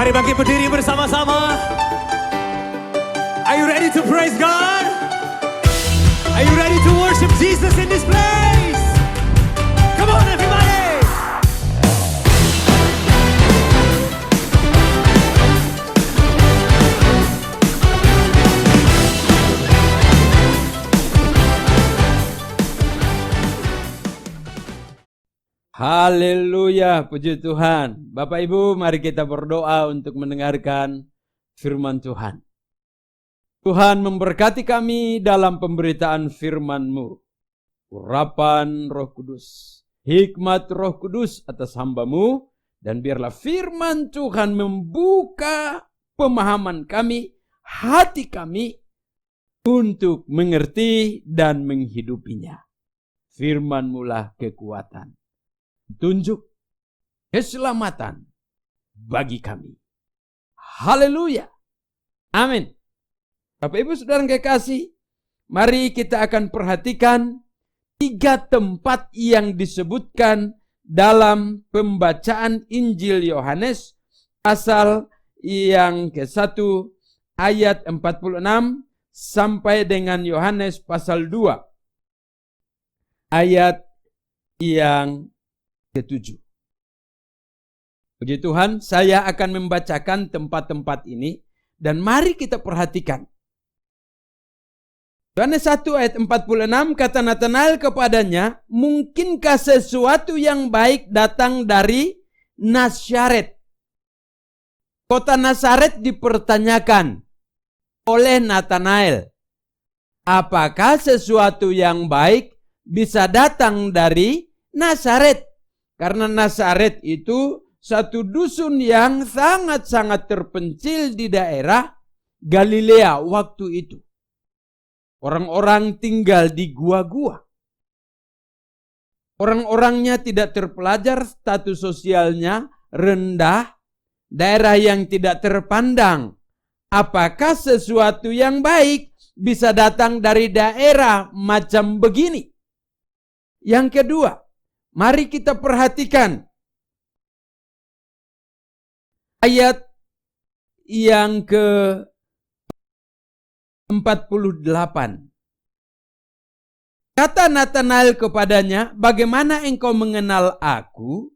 Mari bangkit berdiri bersama-sama. Are you ready to praise God? Are you ready to worship Jesus in this place? Come on everybody! Haleluya, puji Tuhan. Bapak Ibu, mari kita berdoa untuk mendengarkan firman Tuhan. Tuhan memberkati kami dalam pemberitaan firman-Mu. Urapan Roh Kudus, hikmat Roh Kudus atas hamba-Mu, dan biarlah firman Tuhan membuka pemahaman kami, hati kami, untuk mengerti dan menghidupinya. Firman-Mu lah kekuatan, tunjuk keselamatan bagi kami. Haleluya. Amin. Bapak Ibu Saudara yang kekasih, mari kita akan perhatikan 3 tempat yang disebutkan dalam pembacaan Injil Yohanes pasal yang ke-1 ayat 46 sampai dengan Yohanes pasal 2 ayat yang ke-7. Puji Tuhan, saya akan membacakan tempat-tempat ini dan mari kita perhatikan. Yohanes 1 ayat 46 kata Natanael kepadanya, mungkinkah sesuatu yang baik datang dari Nazaret? Kota Nazaret dipertanyakan oleh Natanael. Apakah sesuatu yang baik bisa datang dari Nazaret? Karena Nazaret itu satu dusun yang sangat-sangat terpencil di daerah Galilea waktu itu. Orang-orang tinggal di gua-gua. Orang-orangnya tidak terpelajar, status sosialnya rendah, daerah yang tidak terpandang. Apakah sesuatu yang baik bisa datang dari daerah macam begini? Yang kedua, mari kita perhatikan ayat yang ke-48. Kata Natanael kepadanya, bagaimana engkau mengenal aku?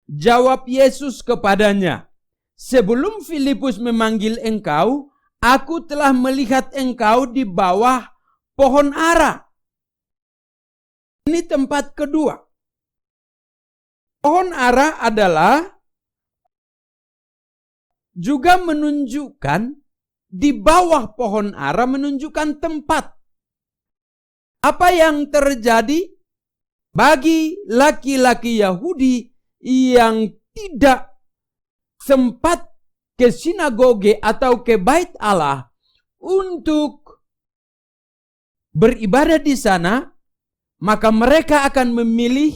Jawab Yesus kepadanya, sebelum Filipus memanggil engkau, aku telah melihat engkau di bawah pohon ara. Ini tempat kedua. Pohon ara adalah juga menunjukkan, di bawah pohon ara menunjukkan tempat. Apa yang terjadi bagi laki-laki Yahudi yang tidak sempat ke sinagoge atau ke bait Allah untuk beribadah di sana, maka mereka akan memilih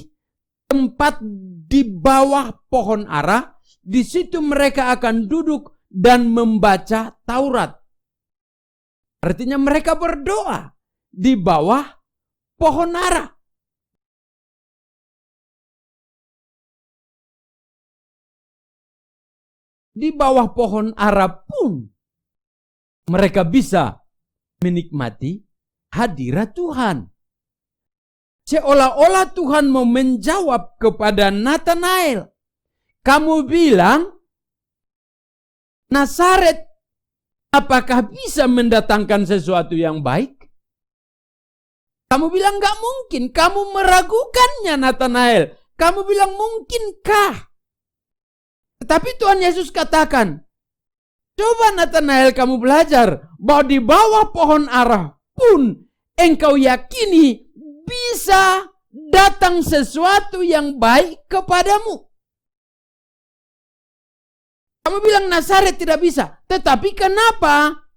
tempat di bawah pohon ara. Di situ mereka akan duduk dan membaca Taurat. Artinya mereka berdoa di bawah pohon ara. Di bawah pohon ara pun mereka bisa menikmati hadirat Tuhan. Seolah-olah Tuhan mau menjawab kepada Natanael. Kamu bilang, Nazaret, apakah bisa mendatangkan sesuatu yang baik? Kamu bilang gak mungkin. Kamu meragukannya, Natanael. Kamu bilang mungkinkah? Tetapi Tuhan Yesus katakan, coba Natanael kamu belajar bahwa di bawah pohon ara pun engkau yakini bisa datang sesuatu yang baik kepadamu. Kamu bilang Nazaret tidak bisa. Tetapi kenapa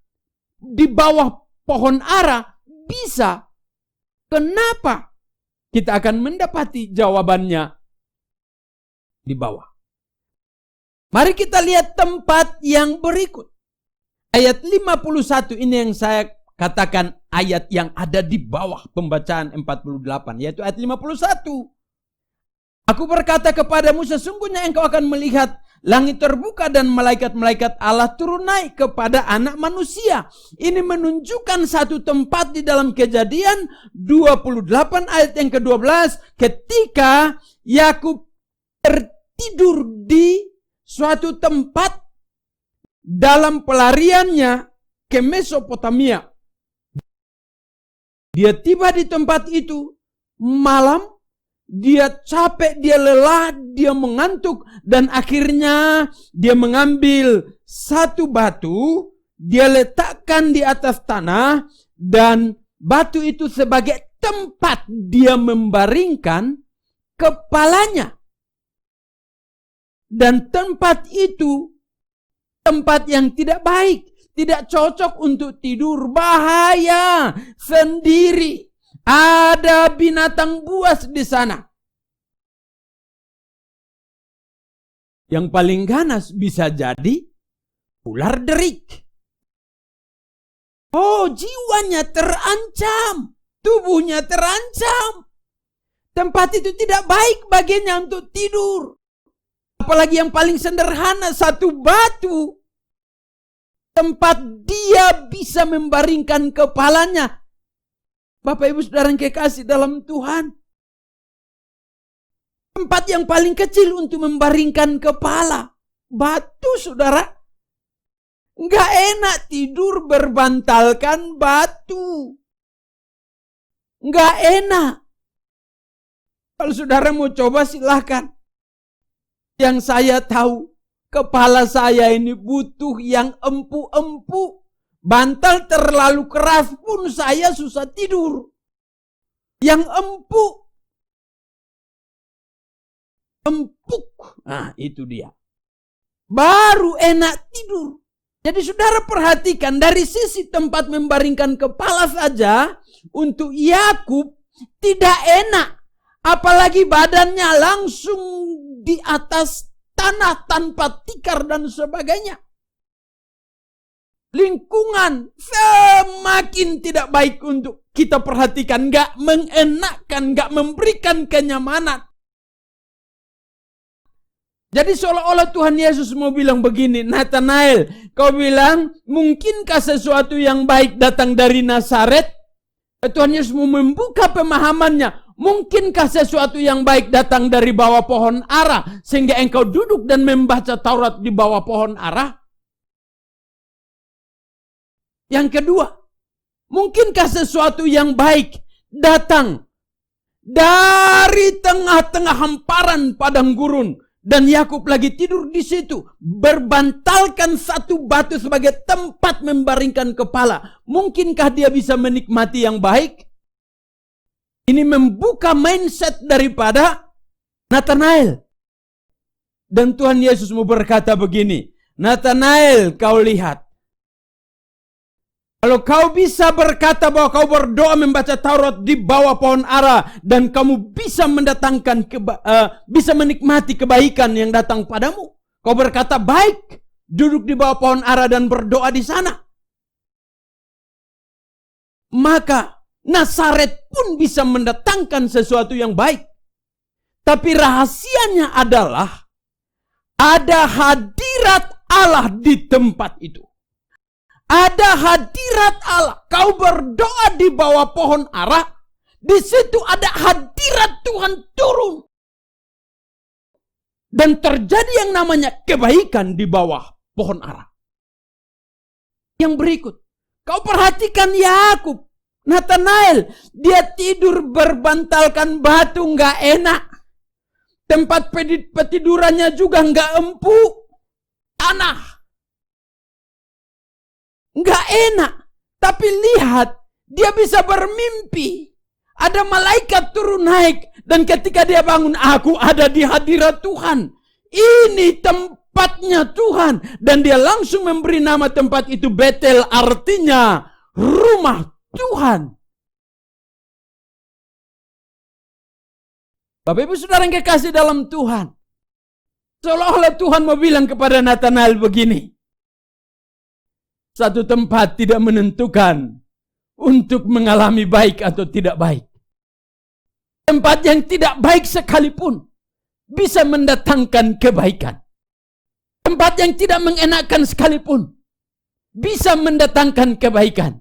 di bawah pohon ara bisa? Kenapa? Kita akan mendapati jawabannya di bawah. Mari kita lihat tempat yang berikut. Ayat 51 ini yang saya katakan ayat yang ada di bawah pembacaan 48, yaitu ayat 51. Aku berkata kepadamu, sesungguhnya engkau akan melihat langit terbuka dan malaikat-malaikat Allah turun naik kepada anak manusia. Ini menunjukkan satu tempat di dalam Kejadian 28 ayat yang ke-12 ketika Yakub tertidur di suatu tempat dalam pelariannya ke Mesopotamia. Dia tiba di tempat itu malam, dia capek, dia lelah, dia mengantuk, dan akhirnya dia mengambil satu batu, dia letakkan di atas tanah, dan batu itu sebagai tempat dia membaringkan kepalanya. Dan tempat itu tempat yang tidak baik, tidak cocok untuk tidur, bahaya sendiri. Ada binatang buas di sana. Yang paling ganas bisa jadi ular derik. Oh, jiwanya terancam, tubuhnya terancam. Tempat itu tidak baik baginya untuk tidur. Apalagi yang paling sederhana, satu batu. Tempat dia bisa membaringkan kepalanya. Bapak Ibu Saudara yang kekasih dalam Tuhan. Tempat yang paling kecil untuk membaringkan kepala. Batu, saudara. Nggak enak tidur berbantalkan batu. Nggak enak. Kalau saudara mau coba silahkan. Yang saya tahu, kepala saya ini butuh yang empuk-empuk. Bantal terlalu keras pun saya susah tidur. Yang empuk. Nah, itu dia. Baru enak tidur. Jadi saudara perhatikan, dari sisi tempat membaringkan kepala saja, untuk Yakub tidak enak. Apalagi badannya langsung di atas tanah tanpa tikar dan sebagainya. Lingkungan semakin tidak baik untuk kita perhatikan. Gak mengenakkan, gak memberikan kenyamanan. Jadi seolah-olah Tuhan Yesus mau bilang begini, Nathanael, kau bilang, mungkinkah sesuatu yang baik datang dari Nazaret? Tuhan Yesus mau membuka pemahamannya. Mungkinkah sesuatu yang baik datang dari bawah pohon ara, sehingga engkau duduk dan membaca Taurat di bawah pohon ara? Yang kedua, mungkinkah sesuatu yang baik datang dari tengah-tengah hamparan padang gurun, dan Yakub lagi tidur di situ, berbantalkan satu batu sebagai tempat membaringkan kepala. Mungkinkah dia bisa menikmati yang baik? Ini membuka mindset daripada Nathanael. Dan Tuhan Yesus mau berkata begini, Nathanael, kau lihat. Kalau kau bisa berkata bahwa kau berdoa membaca Taurat di bawah pohon ara, dan kamu bisa mendatangkan bisa menikmati kebaikan yang datang padamu. Kau berkata baik, duduk di bawah pohon ara dan berdoa di sana. Maka Nazaret pun bisa mendatangkan sesuatu yang baik. Tapi rahasianya adalah ada hadirat Allah di tempat itu. Ada hadirat Allah. Kau berdoa di bawah pohon ara, di situ ada hadirat Tuhan turun. Dan terjadi yang namanya kebaikan di bawah pohon ara. Yang berikut, kau perhatikan Yakub, Nathanael, dia tidur berbantalkan batu, nggak enak. Tempat petidurannya juga nggak empuk, tanah. Nggak enak. Tapi lihat, dia bisa bermimpi. Ada malaikat turun naik. Dan ketika dia bangun, aku ada di hadirat Tuhan. Ini tempatnya Tuhan. Dan dia langsung memberi nama tempat itu Betel, artinya rumah Tuhan. Bapak Ibu Saudara yang kekasih dalam Tuhan. Seolah-olah Tuhan mau bilang kepada Nathanael begini. Satu tempat tidak menentukan untuk mengalami baik atau tidak baik. Tempat yang tidak baik sekalipun bisa mendatangkan kebaikan. tempat yang tidak mengenakan sekalipun bisa mendatangkan kebaikan.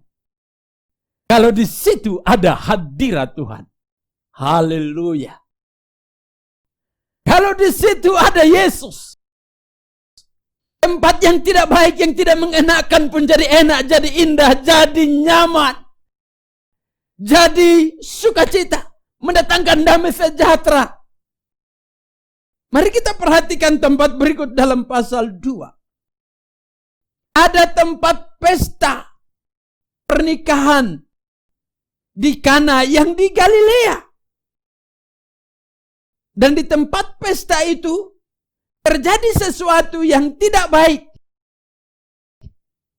Kalau di situ ada hadirat Tuhan. Haleluya. Kalau di situ ada Yesus. Tempat yang tidak baik, yang tidak mengenakan pun jadi enak, jadi indah, jadi nyaman. Jadi sukacita, mendatangkan damai sejahtera. Mari kita perhatikan tempat berikut dalam pasal 2. Ada tempat pesta pernikahan di Kana yang di Galilea. Dan di tempat pesta itu terjadi sesuatu yang tidak baik.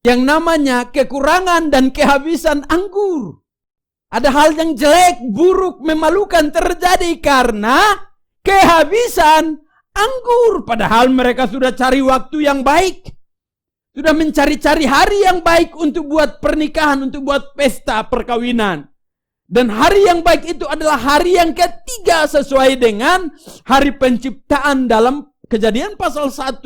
Yang namanya kekurangan dan kehabisan anggur. Ada hal yang jelek, buruk, memalukan terjadi karena kehabisan anggur. Padahal mereka sudah cari waktu yang baik. Sudah mencari-cari hari yang baik untuk buat pernikahan, untuk buat pesta perkawinan. Dan hari yang baik itu adalah hari yang ketiga sesuai dengan hari penciptaan dalam Kejadian pasal 1.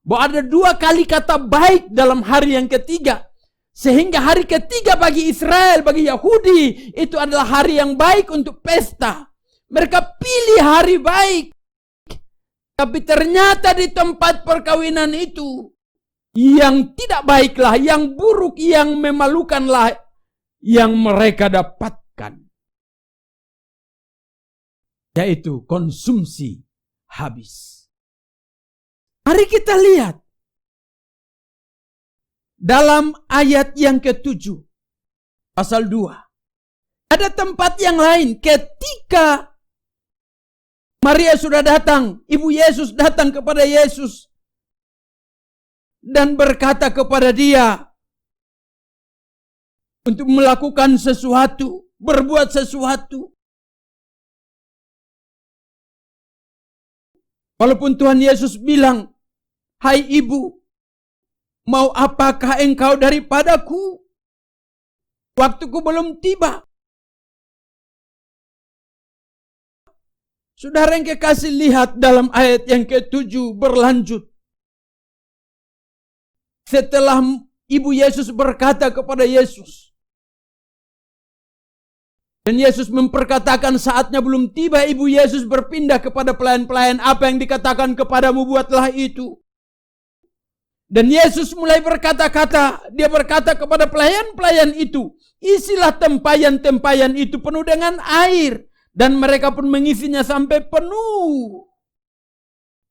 Bahwa ada 2 kali kata baik dalam hari yang ketiga. Sehingga hari ketiga bagi Israel, bagi Yahudi, itu adalah hari yang baik untuk pesta. Mereka pilih hari baik. Tapi ternyata di tempat perkawinan itu, yang tidak baiklah, yang buruk, yang memalukanlah yang mereka dapatkan. Yaitu konsumsi habis. Mari kita lihat. Dalam ayat yang ke-7. Pasal 2. Ada tempat yang lain. Ketika Maria sudah datang. Ibu Yesus datang kepada Yesus. Dan berkata kepada dia. Untuk melakukan sesuatu. Berbuat sesuatu. Walaupun Tuhan Yesus bilang. Hai ibu. Mau apakah engkau daripadaku? Waktuku belum tiba. Saudara yang kekasih, lihat dalam ayat yang ke-7 berlanjut. Setelah ibu Yesus berkata kepada Yesus. Dan Yesus memperkatakan saatnya belum tiba, ibu Yesus berpindah kepada pelayan-pelayan. Apa yang dikatakan kepadamu, buatlah itu. Dan Yesus mulai berkata-kata. Dia berkata kepada pelayan-pelayan itu. Isilah tempayan-tempayan itu penuh dengan air. Dan mereka pun mengisinya sampai penuh.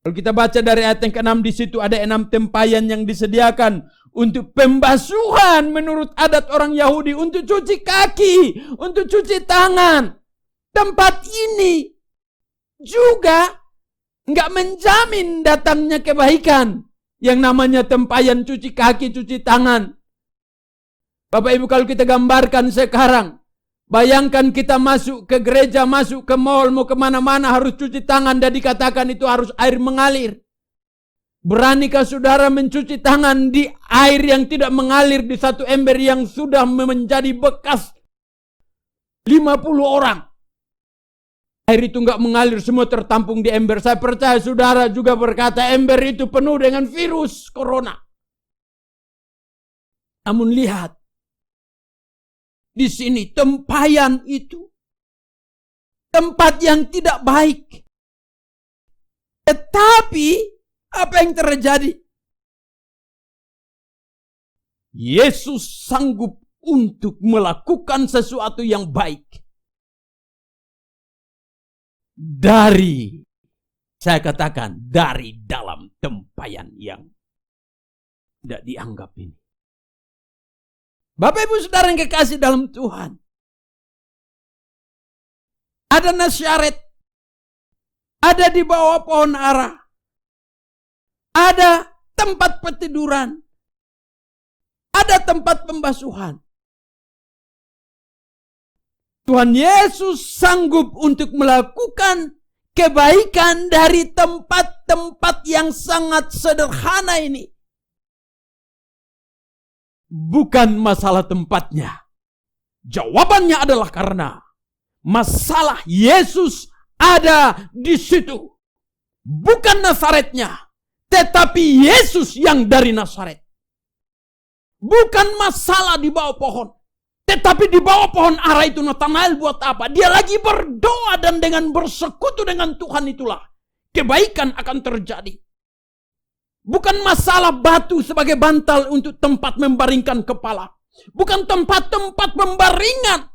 Kalau kita baca dari ayat yang ke-6, di situ ada 6 tempayan yang disediakan. Untuk pembasuhan menurut adat orang Yahudi. Untuk cuci kaki. Untuk cuci tangan. Tempat ini juga nggak menjamin datangnya kebaikan. Yang namanya tempayan cuci kaki, cuci tangan. Bapak Ibu, kalau kita gambarkan sekarang. Bayangkan kita masuk ke gereja, masuk ke mall, mau kemana-mana harus cuci tangan. Dan dikatakan itu harus air mengalir. Beranikah saudara mencuci tangan di air yang tidak mengalir, di satu ember yang sudah menjadi bekas 50 orang? Air itu nggak mengalir, semua tertampung di ember. Saya percaya saudara juga berkata ember itu penuh dengan virus corona. Namun lihat. Di sini tempayan itu. Tempat yang tidak baik. Tetapi apa yang terjadi? Yesus sanggup untuk melakukan sesuatu yang baik. Dari, saya katakan, dari dalam tempayan yang tidak dianggap ini. Bapak Ibu Saudara yang kekasih dalam Tuhan. Ada Nazaret. Ada di bawah pohon ara. Ada tempat petiduran. Ada tempat pembasuhan. Tuhan Yesus sanggup untuk melakukan kebaikan dari tempat-tempat yang sangat sederhana ini. Bukan masalah tempatnya. Jawabannya adalah karena masalah Yesus ada di situ. Bukan Nazaretnya, tetapi Yesus yang dari Nazaret. Bukan masalah di bawah pohon. Tetapi di bawah pohon ara itu Nathanael buat apa? Dia lagi berdoa dan dengan bersekutu dengan Tuhan itulah kebaikan akan terjadi. Bukan masalah batu sebagai bantal untuk tempat membaringkan kepala. Bukan tempat-tempat membaringan.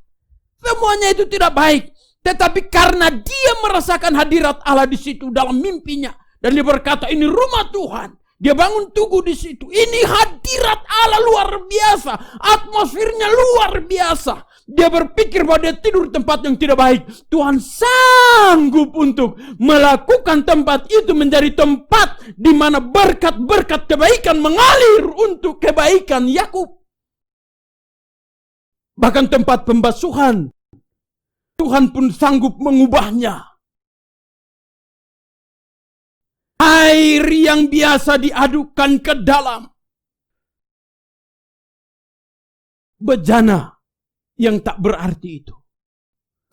Semuanya itu tidak baik. Tetapi karena dia merasakan hadirat Allah di situ dalam mimpinya. Dan dia berkata, ini rumah Tuhan. Dia bangun tugu di situ. Ini hadirat Allah luar biasa. Atmosfernya luar biasa. Dia berpikir bahwa dia tidur di tempat yang tidak baik. Tuhan sanggup untuk melakukan tempat itu menjadi tempat di mana berkat-berkat kebaikan mengalir untuk kebaikan Yakub. Bahkan tempat pembasuhan, Tuhan pun sanggup mengubahnya. Air yang biasa diadukan ke dalam bejana yang tak berarti itu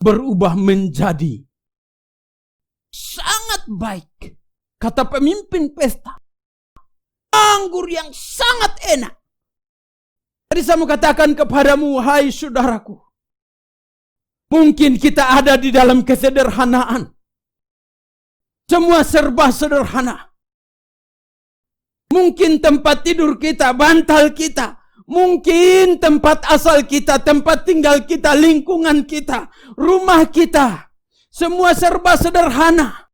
berubah menjadi sangat baik. Kata pemimpin pesta, anggur yang sangat enak. Jadi saya mau katakan kepadamu, hai saudaraku, mungkin kita ada di dalam kesederhanaan. Semua serba sederhana. Mungkin tempat tidur kita, bantal kita. Mungkin tempat asal kita, tempat tinggal kita, lingkungan kita, rumah kita. Semua serba sederhana.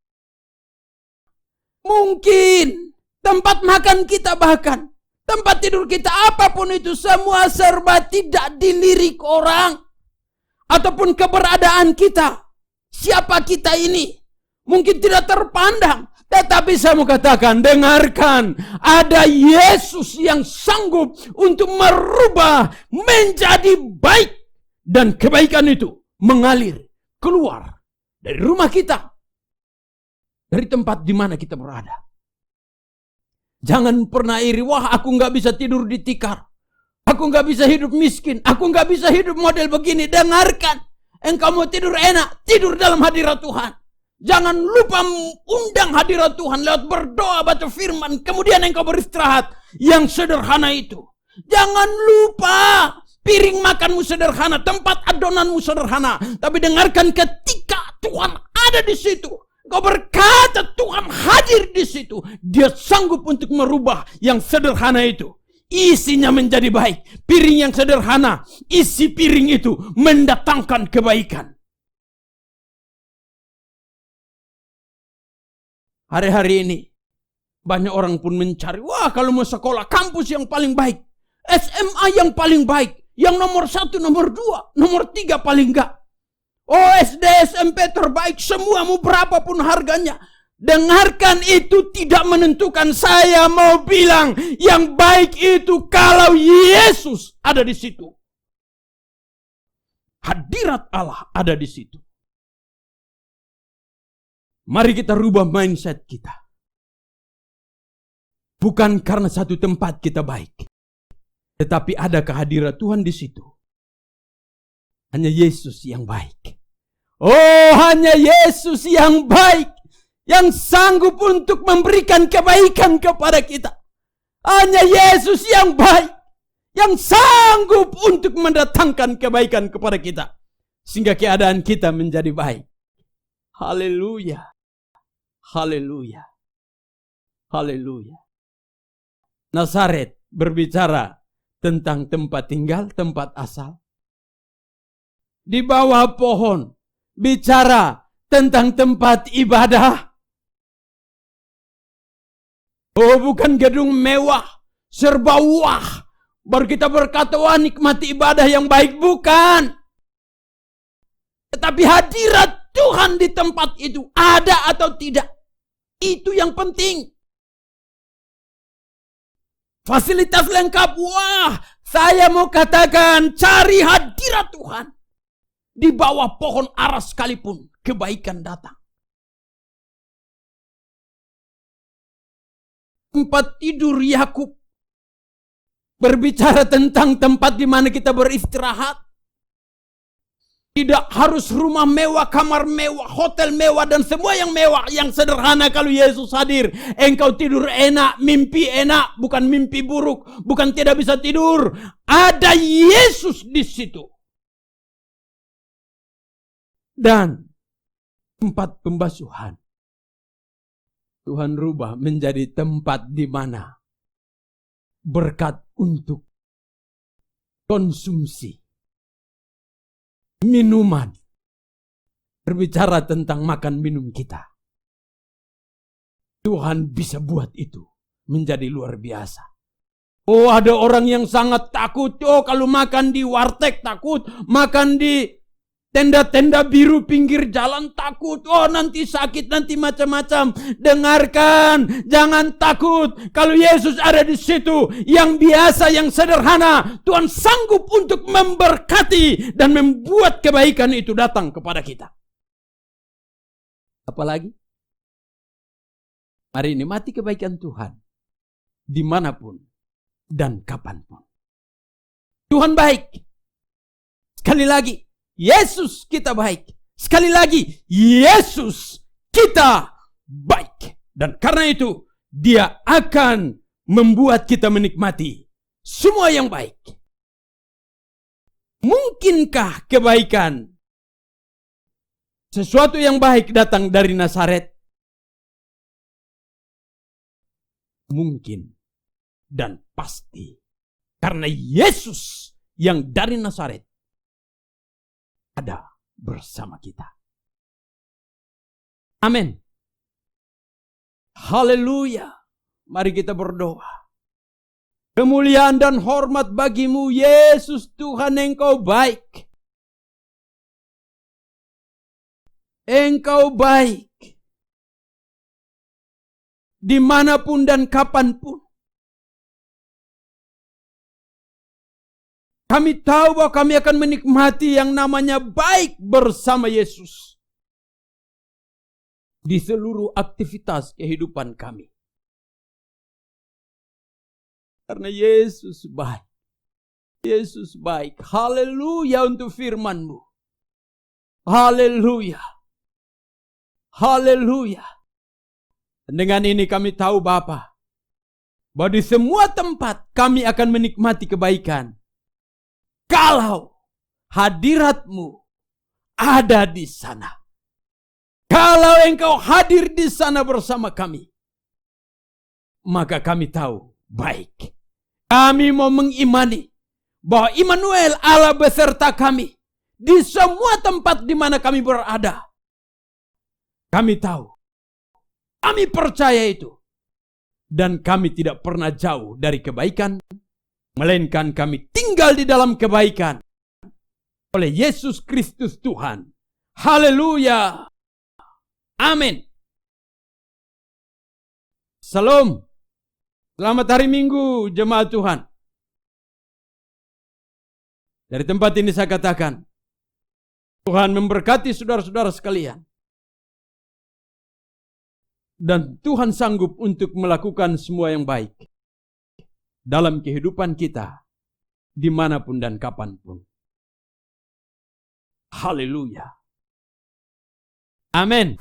Mungkin tempat makan kita bahkan. Tempat tidur kita, apapun itu, semua serba tidak dilirik orang. Ataupun keberadaan kita. Siapa kita ini? Mungkin tidak terpandang. Tetapi saya mau katakan, dengarkan. Ada Yesus yang sanggup untuk merubah menjadi baik. Dan kebaikan itu mengalir keluar dari rumah kita. Dari tempat di mana kita berada. Jangan pernah iri, wah aku gak bisa tidur di tikar. Aku gak bisa hidup miskin. Aku gak bisa hidup model begini. Dengarkan. Engkau mau tidur enak, tidur dalam hadirat Tuhan. Jangan lupa undang hadirat Tuhan lewat berdoa, baca firman. Kemudian engkau beristirahat. Yang sederhana itu. Jangan lupa piring makanmu sederhana. Tempat adonanmu sederhana. Tapi dengarkan, ketika Tuhan ada di situ. Engkau berkata Tuhan hadir di situ. Dia sanggup untuk merubah yang sederhana itu. Isinya menjadi baik. Piring yang sederhana. Isi piring itu mendatangkan kebaikan. Hari-hari ini banyak orang pun mencari, wah kalau mau sekolah kampus yang paling baik, SMA yang paling baik, yang nomor 1, nomor 2, nomor 3 paling enggak. Oh SD, SMP terbaik, semua mau berapapun harganya. Dengarkan, itu tidak menentukan. Saya mau bilang yang baik itu kalau Yesus ada di situ. Hadirat Allah ada di situ. Mari kita rubah mindset kita. Bukan karena satu tempat kita baik. Tetapi ada kehadiran Tuhan di situ. Hanya Yesus yang baik. Oh, hanya Yesus yang baik. Yang sanggup untuk memberikan kebaikan kepada kita. Hanya Yesus yang baik. Yang sanggup untuk mendatangkan kebaikan kepada kita. Sehingga keadaan kita menjadi baik. Haleluya. Haleluya. Haleluya. Nazaret berbicara tentang tempat tinggal, tempat asal. Di bawah pohon bicara tentang tempat ibadah. Oh, bukan gedung mewah, serba wah. Baru kita berkata, wah nikmati ibadah yang baik. Bukan. Tetapi hadirat Tuhan di tempat itu ada atau tidak. Itu yang penting. Fasilitas lengkap. Wah, saya mau katakan, cari hadirat Tuhan. Di bawah pohon ara sekalipun, kebaikan datang. Tempat tidur Yakub berbicara tentang tempat di mana kita beristirahat. Tidak harus rumah mewah, kamar mewah, hotel mewah, dan semua yang mewah, yang sederhana. Kalau Yesus hadir, engkau tidur enak, mimpi enak, bukan mimpi buruk, bukan tidak bisa tidur. Ada Yesus di situ. Dan tempat pembasuhan Tuhan rubah menjadi tempat di mana berkat untuk konsumsi minuman. Berbicara tentang makan minum kita. Tuhan bisa buat itu menjadi luar biasa. Oh, ada orang yang sangat takut. Oh, kalau makan di warteg takut. Makan di tenda-tenda biru pinggir jalan takut. Oh, nanti sakit, nanti macam-macam. Dengarkan, jangan takut. Kalau Yesus ada di situ, yang biasa, yang sederhana, Tuhan sanggup untuk memberkati dan membuat kebaikan itu datang kepada kita. Apalagi? Mari nikmati kebaikan Tuhan dimanapun dan kapanpun. Tuhan baik. Sekali lagi, Yesus kita baik. Sekali lagi, Yesus kita baik. Dan karena itu, Dia akan membuat kita menikmati semua yang baik. Mungkinkah kebaikan, sesuatu yang baik datang dari Nazaret? Mungkin dan pasti. Karena Yesus yang dari Nazaret ada bersama kita. Amin. Haleluya. Mari kita berdoa. Kemuliaan dan hormat bagimu, Yesus Tuhan, Engkau baik. Engkau baik. Dimanapun dan kapanpun. Kami tahu bahwa kami akan menikmati yang namanya baik bersama Yesus. Di seluruh aktivitas kehidupan kami. Karena Yesus baik. Yesus baik. Haleluya untuk firman-Mu. Haleluya. Haleluya. Dengan ini kami tahu Bapa, bahwa di semua tempat kami akan menikmati kebaikan. Kalau hadirat-Mu ada di sana. Kalau Engkau hadir di sana bersama kami, maka kami tahu baik. Kami mau mengimani bahwa Immanuel, Allah beserta kami di semua tempat di mana kami berada. Kami tahu, kami percaya itu. Dan kami tidak pernah jauh dari kebaikan, melainkan kami tinggal di dalam kebaikan oleh Yesus Kristus Tuhan. Haleluya. Amin. Salam. Selamat hari Minggu, jemaat Tuhan. Dari tempat ini saya katakan, Tuhan memberkati saudara-saudara sekalian. Dan Tuhan sanggup untuk melakukan semua yang baik dalam kehidupan kita, dimanapun dan kapanpun. Haleluya. Amin.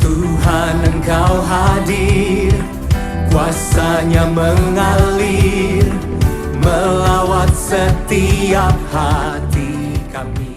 Tuhan, Engkau hadir, kuasa-Nya mengalir melawat setiap hati kami.